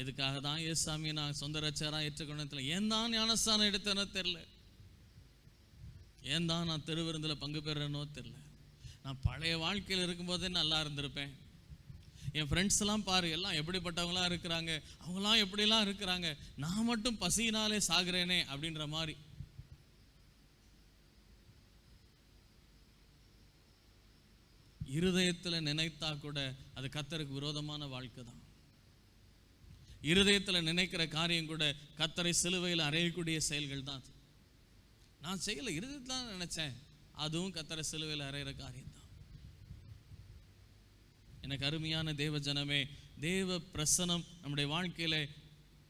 எதுக்காக தான் ஏசாமியை நான் சொந்த ரட்சகராக ஏற்றுக்கொண்டேன்னு தெரியல, ஏன் தான் ஞானஸ்தானம் எடுத்தேனோ தெரியல, ஏன் தான் நான் திருவிருந்தில் பங்கு பெறேனோ தெரியல. நான் பழைய வாழ்க்கையில் இருக்கும்போதே நல்லா இருந்திருப்பேன். என் ஃப்ரெண்ட்ஸ் எல்லாம் பாரு, எல்லாம் எப்படிப்பட்டவங்களா இருக்கிறாங்க, அவங்களாம் எப்படிலாம் இருக்கிறாங்க, நான் மட்டும் பசியினாலே சாகுறேனே அப்படின்ற மாதிரி. இருதயத்தில் நினைத்தா கூட அது கர்த்தருக்கு விரோதமான வாழ்க்கை தான். இருதயத்தில் நினைக்கிற காரியம் கூட கர்த்தரை சிலுவையில் அறையக்கூடிய செயல்கள் தான். நான் செய்யல, இருதயத்தில் நினைச்சேன், அதுவும் கர்த்தரை சிலுவையில் அறையிற காரியம் தான். எனக்கு அருமையான தேவ ஜனமே, தேவ பிரசனம் நம்முடைய வாழ்க்கையில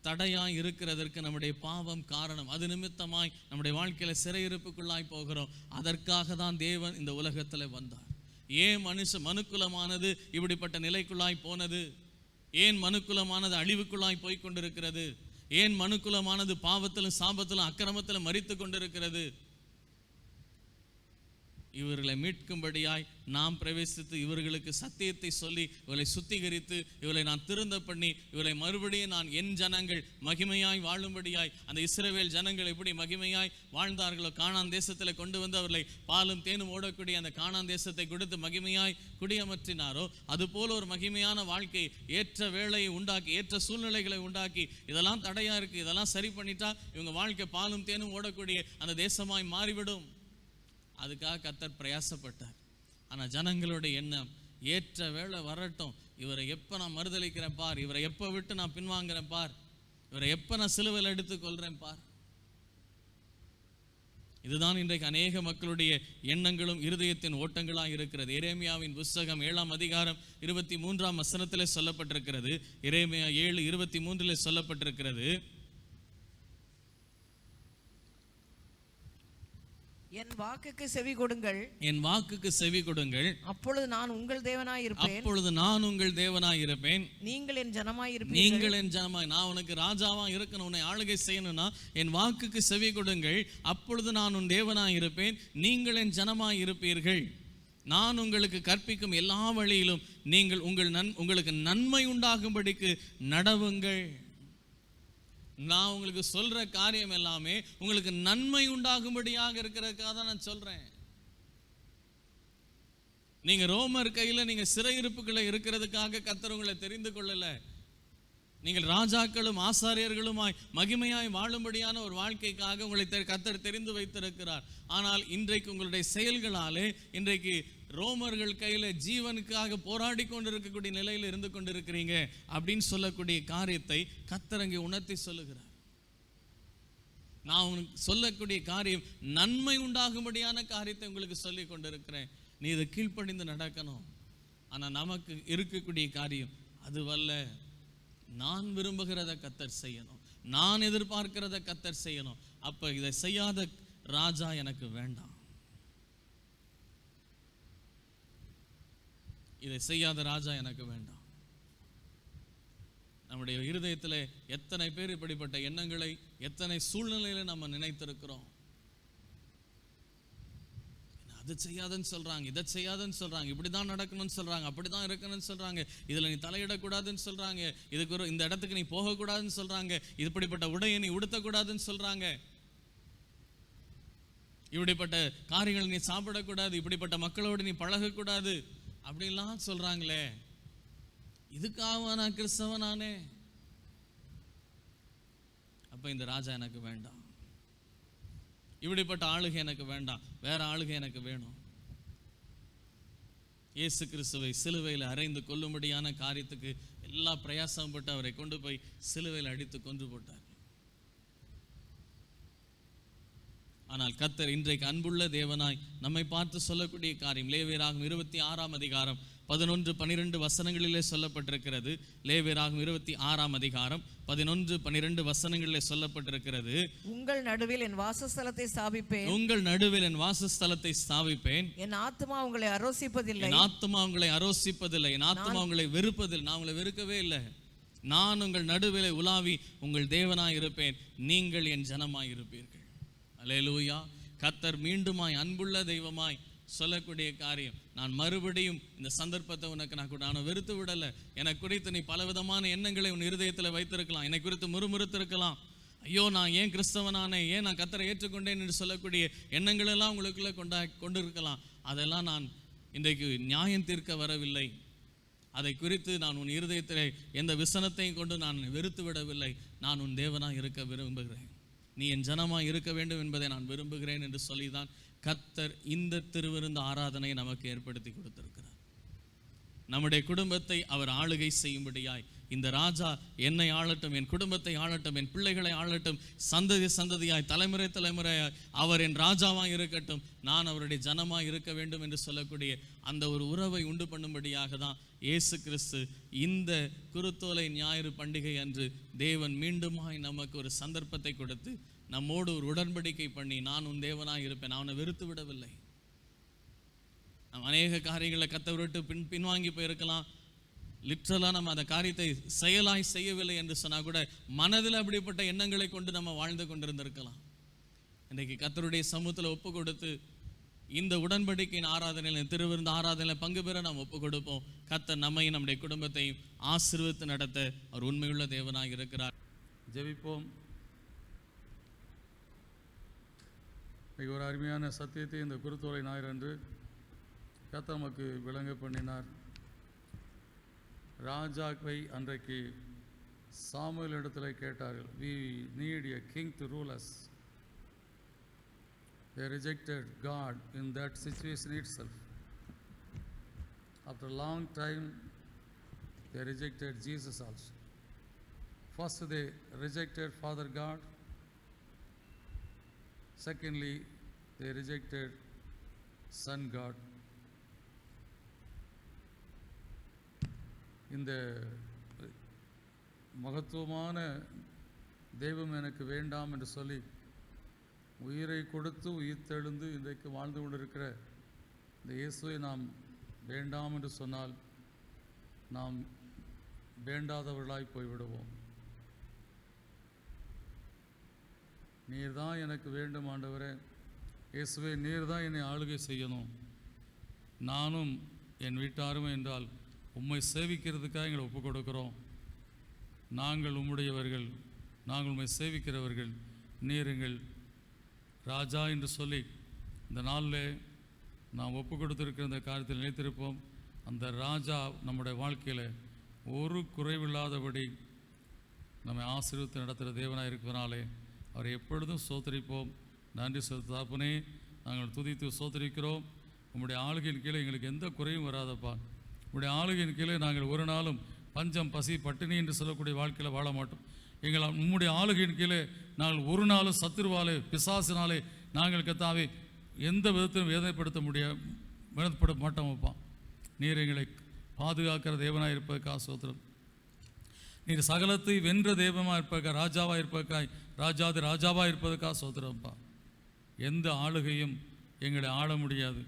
தடையாய் இருக்கிறதற்கு நம்முடைய பாவம் காரணம். அது நிமித்தமாய் நம்முடைய வாழ்க்கையில சிறையிருப்புக்குள்ளாய் போகிறோம். அதற்காக தான் தேவன் இந்த உலகத்தில் வந்தார். ஏன் மனுக்குலமானது இப்படிப்பட்ட நிலைக்குள்ளாய் போனது? ஏன் மனுக்குலமானது அழிவுக்குள்ளாய் போய் கொண்டிருக்கிறது? ஏன் மனுக்குலமானது பாவத்திலும் சாபத்திலும் அக்கிரமத்திலும் மரித்து கொண்டிருக்கிறது? இவர்களை மீட்கும்படியாய் நாம் பிரவேசித்து இவர்களுக்கு சத்தியத்தை சொல்லி இவர்களை சுத்திகரித்து இவர்களை நான் திருந்த பண்ணி இவர்களை மறுபடியும் நான் என் ஜனங்கள் மகிமையாய் வாழும்படியாய், அந்த இஸ்ரவேல் ஜனங்கள் எப்படி மகிமையாய் வாழ்ந்தார்களோ கானான் தேசத்தில் கொண்டு வந்து அவர்களை பாலும் தேனும் ஓடக்கூடிய அந்த கானான் தேசத்தை கொடுத்து மகிமையாய் குடியமர்த்தினாரோ, அதுபோல ஒரு மகிமையான வாழ்க்கை ஏற்ற வேளையை உண்டாக்கி ஏற்ற சூழ்நிலைகளை உண்டாக்கி இதெல்லாம் தடையா இருக்கு, இதெல்லாம் சரி பண்ணிட்டா இவங்க வாழ்க்கை பாலும் தேனும் ஓடக்கூடிய அந்த தேசமாய் மாறிவிடும். அதுக்காக கர்த்தர் பிரயாசப்பட்டார். ஆனால் ஜனங்களுடைய எண்ணம் ஏற்ற வேளை வரட்டும், இவரை எப்போ நான் மறுதளிக்கிறேன் பார், இவரை எப்போ விட்டு நான் பின்வாங்கிறேன் பார், இவரை எப்போ நான் சிலுவையில் எடுத்துக்கொள்கிறேன் பார். இதுதான் இன்றைக்கு அநேக மக்களுடைய எண்ணங்களும் இருதயத்தின் ஓட்டங்களாக இருக்கிறது. எரேமியாவின் புஸ்தகம் 7ஆம் அதிகாரம் 23ஆம் வசனத்திலே சொல்லப்பட்டிருக்கிறது. எரேமியா 7:23 சொல்லப்பட்டிருக்கிறது, என் வாக்குக்கு செவி கொடுங்கள், என் வாக்குக்கு செவி கொடுங்கள், அப்பொழுது நான் உங்கள் தேவனாய் இருப்பேன், அப்பொழுது நான் உங்கள் தேவனாய் இருப்பேன், நீங்கள் என் ஜனமாய் இருப்பீர்கள். நீங்கள் என் ஜனமாய், நான் உனக்கு ராஜாவா இருக்கணும், உன்னை ஆளுகை செய்யணும்னா என் வாக்குக்கு செவி கொடுங்கள், அப்பொழுது நான் உன் தேவனாய் இருப்பேன், நீங்கள் என் ஜனமாய் இருப்பீர்கள். நான் உங்களுக்கு கற்பிக்கும் எல்லா வழியிலும் நீங்கள் உங்களுக்கு நன்மை உண்டாகும்படிக்கு நடவுங்கள். நான் உங்களுக்கு சொல்ற காரியம் எல்லாமே உங்களுக்கு நன்மை உண்டாகும்படியாக இருக்கிறதுக்காக தான் நான் சொல்றேன். நீங்க ரோமர் கையில நீங்க சிறையிருப்புகளை இருக்கிறதுக்காக கர்த்தர் உங்களை தெரிந்து கொள்ளல. நீங்கள் ராஜாக்களும் ஆசாரியர்களுமாய் மகிமையாய் வாழும்படியான ஒரு வாழ்க்கைக்காக உங்களை கர்த்தர் தெரிந்து வைத்திருக்கிறார். ஆனால் இன்றைக்கு உங்களுடைய செயல்களாலே இன்றைக்கு ரோமர்கள் கையில ஜீவனுக்காக போராடி கொண்டிருக்கக்கூடிய நிலையில் இருந்து கொண்டிருக்கிறீங்க அப்படின்னு சொல்லக்கூடிய காரியத்தை கர்த்தர் அங்கே உணர்த்தி சொல்லுகிறார். நான் உங்களுக்கு சொல்லக்கூடிய காரியம் நன்மை உண்டாகும்படியான காரியத்தை உங்களுக்கு சொல்லி கொண்டிருக்கிறேன். நீ இதை கீழ்ப்படிந்து நடக்கணும். ஆனால் நமக்கு இருக்கக்கூடிய காரியம் அதுவல்ல. நான் விரும்புகிறத கர்த்தர் செய்யணும், நான் எதிர்பார்க்கிறத கர்த்தர் செய்யணும். அப்ப இதை செய்யாத ராஜா எனக்கு வேண்டாம், இதை செய்யாத ராஜா எனக்கு வேண்டாம். நம்முடைய இருதயத்தில் எத்தனை பேர் இப்படிப்பட்ட எண்ணங்களை எத்தனை சூழ்நிலையில நம்ம நினைத்திருக்கிறோம். அது செய்யாதுன்னு சொல்றாங்க, இதை செய்யாதுன்னு சொல்றாங்க, இப்படிதான் நடக்கணும்னு சொல்றாங்க, அப்படிதான் இருக்கணும்னு சொல்றாங்க, இதுல நீ தலையிடக்கூடாதுன்னு சொல்றாங்க, இதுக்கு இந்த இடத்துக்கு நீ போகக்கூடாதுன்னு சொல்றாங்க, இப்படிப்பட்ட உடையை நீ உடுத்தக்கூடாதுன்னு சொல்றாங்க, இப்படிப்பட்ட காரியங்கள் நீ சாப்பிடக்கூடாது, இப்படிப்பட்ட மக்களோடு நீ பழகக்கூடாது அப்படிலாம் சொல்றாங்களே. இதுக்காக நான் கிறிஸ்தவனானே? அப்ப இந்த ராஜா எனக்கு வேண்டாம், இப்படிப்பட்ட ஆளுகை எனக்கு வேண்டாம், வேற ஆளுகை எனக்கு வேணும். இயேசு கிறிஸ்துவை சிலுவையில் அறைந்து கொல்லும்படியான காரியத்துக்கு எல்லா பிரயாசம் பட்டு அவரை கொண்டு போய் சிலுவையில் அடித்து கொன்று போட்டார். ஆனால் கர்த்தர் இன்றைக்கு அன்புள்ள தேவனாய் நம்மை பார்த்து சொல்லக்கூடிய காரியம் லேவியராகும் 26ஆம் அதிகாரம் 11-12 வசனங்களிலே சொல்லப்பட்டிருக்கிறது. லேவியராகும் 26ஆம் அதிகாரம் 11-12 வசனங்களிலே சொல்லப்பட்டிருக்கிறது, உங்கள் நடுவில் என் வாசஸ்தலத்தை ஸ்தாபிப்பேன், உங்கள் நடுவில் என் வாசஸ்தலத்தை ஸ்தாபிப்பேன், என் ஆத்துமா உங்களை அரோசிப்பதில்லை, என் ஆத்துமா உங்களை அரோசிப்பதில்லை, என் ஆத்துமா உங்களை வெறுப்பதில்லை. நான் உங்களை வெறுக்கவே இல்லை. நான் உங்கள் நடுவில் உலாவி உங்கள் தேவனாய் இருப்பேன், நீங்கள் என் ஜனமாய் இருப்பீர்கள். அல்லேலூயா. கர்த்தர் மீண்டுமாய் அன்புள்ள தெய்வமாய் சொல்லக்கூடிய காரியம், நான் மறுபடியும் இந்த சந்தர்ப்பத்தை உனக்கு நான் வெறுத்து விடலை. எனக்கு குறித்து நீ பலவிதமான எண்ணங்களை உன் இருதயத்தில் வைத்திருக்கலாம், என்னை குறித்து முறுமுறுத்திருக்கலாம். ஐயோ நான் ஏன் கிறிஸ்தவனானே, ஏன் நான் கர்த்தரை ஏற்றுக்கொண்டேன் என்று சொல்லக்கூடிய எண்ணங்கள் எல்லாம் உங்களுக்குள்ள கொண்டிருக்கலாம். அதெல்லாம் நான் இன்றைக்கு நியாயம் தீர்க்க வரவில்லை. அதை குறித்து நான் உன் இருதயத்தில் எந்த விசனத்தையும் கொண்டு நான் வெறுத்து விடவில்லை. நான் உன் தேவனாக இருக்க விரும்புகிறேன், நீ என் ஜனமாக இருக்க வேண்டும் என்பதை நான் விரும்புகிறேன் என்று சொல்லிதான் கர்த்தர் இந்த திருவிருந்து ஆராதனை நமக்கு ஏற்படுத்தி கொடுத்திருக்கிறார். நம்முடைய குடும்பத்தை அவர் ஆளுகை செய்யும்படியாய் இந்த ராஜா என்னை ஆளட்டும், என் குடும்பத்தை ஆளட்டும், என் பிள்ளைகளை ஆளட்டும், சந்ததி சந்ததியாய் தலைமுறை தலைமுறையாய் அவர் என் ராஜாவாய் இருக்கட்டும், நான் அவருடைய ஜனமாய் இருக்க வேண்டும் என்று சொல்லக்கூடிய அந்த ஒரு உறவை உண்டு பண்ணும்படியாக தான் இயேசு கிறிஸ்து இந்த குருத்தோலை ஞாயிறு பண்டிகை அன்று தேவன் மீண்டுமாய் நமக்கு ஒரு சந்தர்ப்பத்தை கொடுத்து நம்மோடு ஒரு உடன்படிக்கை பண்ணி, நான் உன் தேவனாய் இருப்பேன், அவனை வெறுத்து விடவில்லை. நாம் அநேக காரியங்களை கர்த்தரை விட்டு பின்வாங்கி போயிருக்கலாம், லிட்ரலாக நம்ம அந்த காரியத்தை செயலாய் செய்யவில்லை என்று சொன்னால் கூட மனதில் அப்படிப்பட்ட எண்ணங்களை கொண்டு நம்ம வாழ்ந்து கொண்டிருந்திருக்கலாம். இன்றைக்கு கர்த்தருடைய சமூகத்தில் ஒப்பு கொடுத்து இந்த உடன்படிக்கையின் ஆராதனையில், திருவிருந்த ஆராதனையில் பங்கு பெற நாம் ஒப்பு கொடுப்போம். கர்த்தர் நம்மையும் நம்முடைய குடும்பத்தையும் ஆசீர்வதித்து நடத்த அவர் உண்மையுள்ள தேவனாக இருக்கிறார். ஜெபிப்போம். ஒரு அருமையான சத்தியத்தை இந்த குருத்தோலை ஞாயிறு அன்று கர்த்தர் நமக்கு விளங்க பண்ணினார். ராஜாவை அன்றைக்கு சாமுவேல் இடத்துல கேட்டார்கள், we need a king to rule us. They rejected God in that situation itself. After a long time they rejected Jesus also. First they rejected Father God. Secondly, they rejected Son God. இந்த மகத்துவமான தெய்வம் எனக்கு வேண்டாம் என்று சொல்லி உயிரை கொடுத்து உயிர்த்தெழுந்து இன்றைக்கு வாழ்ந்து கொண்டிருக்கிற இந்த இயேசுவை நாம் வேண்டாம் என்று சொன்னால் நாம் வேண்டாதவர்களாய் போய்விடுவோம். நீர் தான் எனக்கு வேண்டும் ஆண்டவரே, இயேசுவே நீர் தான் என்னை ஆளுகை செய்யணும், நானும் என் வீட்டாரும் என்றால் உம்மை சேவிக்கிறதுக்காக எங்களை ஒப்புக் கொடுக்கிறோம். நாங்கள் உம்முடையவர்கள், நாங்கள் உம்மை சேவிக்கிறவர்கள், நீர் எங்கள் ராஜா என்று சொல்லி இந்த நாளில் நாம் ஒப்புக் கொடுத்திருக்கிற இந்த காரியத்தில் நிலைத்திருப்போம். அந்த ராஜா நம்முடைய வாழ்க்கையில் ஒரு குறைவில்லாதபடி நம்மை ஆசீர்வதித்து நடத்துகிற தேவனாக இருக்கிறனாலே அவரை எப்பொழுதும் சோதரிப்போம். நன்றி செலுத்தாப்பனே, நாங்கள் துதித்து சோதரிக்கிறோம். உம்முடைய ஆளுகையின் கீழே எங்களுக்கு எந்த குறையும் வராதப்பா. உம்முடைய ஆளுகையின் கீழே நாங்கள் ஒரு நாளும் பஞ்சம் பசி பட்டினி என்று சொல்லக்கூடிய வாழ்க்கையில் வாழ மாட்டோம். எங்கள் உம்முடைய ஆளுகையின் கீழே நாங்கள் ஒரு நாளும் சத்துருவாலே பிசாசினாலே நாங்கள் கத்தாவே எந்த விதத்திலும் வேதனைப்படுத்த மாட்டோம் அப்பா. நீர் எங்களை பாதுகாக்கிற தேவனாக இருப்பதற்காக சோத்திரம். நீர் சகலத்தை வென்ற தெய்வமாக இருப்பதற்காக, ராஜாவாக இருப்பதற்காய், ராஜாதி ராஜாவாக இருப்பதற்காக சோத்திரம்ப்பா. எந்த ஆளுகையும் எங்களை ஆள முடியாது.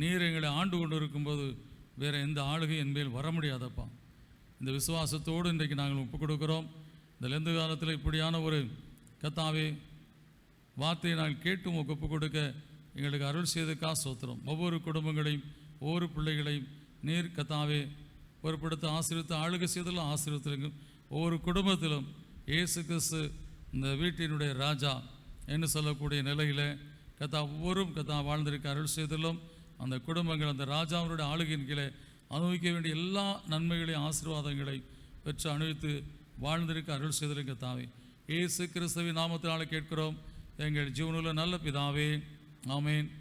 நீர் எங்களை ஆண்டு கொண்டு இருக்கும்போது வேறு எந்த ஆளுகை என் மேல் வர முடியாதப்பா. இந்த விசுவாசத்தோடு இன்றைக்கு நாங்கள் ஒப்புக் கொடுக்கிறோம். இந்த லெந்து காலத்தில் இப்படியான ஒரு கத்தாவே வார்த்தையை நாங்கள் கேட்டும் ஒப்புக் கொடுக்க எங்களுக்கு அருள் செய்ததுக்காக சோத்திரம். ஒவ்வொரு குடும்பங்களையும் ஒவ்வொரு பிள்ளைகளையும் நீர் கத்தாவே பொறுப்படுத்த ஆசீர்வித்து ஆளுகை செய்தலும் ஆசீர்வத்திலும் ஒவ்வொரு குடும்பத்திலும் இயேசு கிறிஸ்து இந்த வீட்டினுடைய ராஜா என்று சொல்லக்கூடிய நிலையில் கத்தா ஒவ்வொரும் கத்தா வாழ்ந்திருக்க அருள் செய்தலும் அந்த குடும்பங்கள் அந்த ராஜாவுடைய ஆளுகையின் கீழே அனுபவிக்க வேண்டிய எல்லா நன்மைகளையும் ஆசீர்வாதங்களை பெற்று அனுபவித்து வாழ்ந்திருக்க அருள் செய்தலும் கத்தாவே இயேசு கிறிஸ்துவின் நாமத்தினால கேட்கிறோம் எங்கள் ஜீவனுள்ள நல்ல பிதாவே, ஆமேன்.